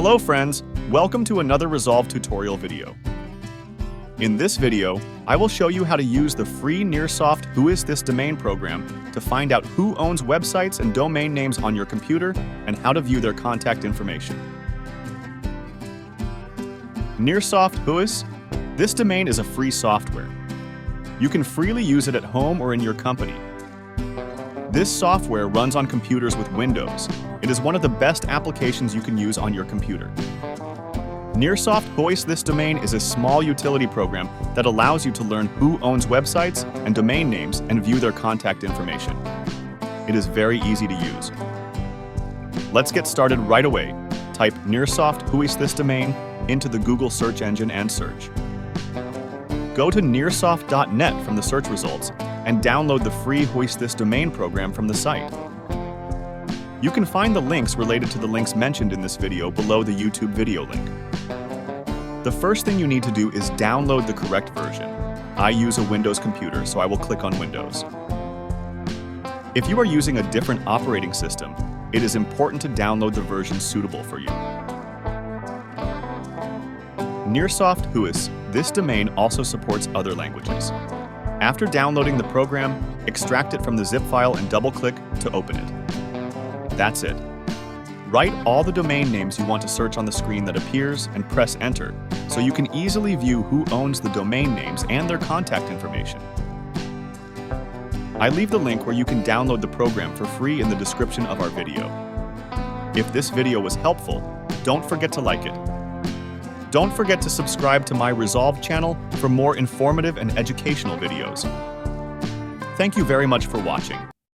Hello friends, welcome to another Resolve tutorial video. In this video, I will show you how to use the free Nirsoft WhoisThisDomain program to find out who owns websites and domain names on your computer and how to view their contact information. Nirsoft WhoisThisDomain is a free software. You can freely use it at home or in your company. This software runs on computers with Windows. It is one of the best applications you can use on your computer. Nirsoft WhoisThisDomain is a small utility program that allows you to learn who owns websites and domain names and view their contact information. It is very easy to use. Let's get started right away. Type Nirsoft WhoisThisDomain into the Google search engine and search. Go to nirsoft.net from the search results and download the free WhoisThisDomain program from the site. You can find the links related to the links mentioned in this video below the YouTube video link. The first thing you need to do is download the correct version. I use a Windows computer, so I will click on Windows. If you are using a different operating system, it is important to download the version suitable for you. Nirsoft WhoisThisDomain also supports other languages. After downloading the program, extract it from the zip file and double-click to open it. That's it. Write all the domain names you want to search on the screen that appears and press Enter, so you can easily view who owns the domain names and their contact information. I leave the link where you can download the program for free in the description of our video. If this video was helpful, don't forget to like it. Don't forget to subscribe to my Resolve channel for more informative and educational videos. Thank you very much for watching.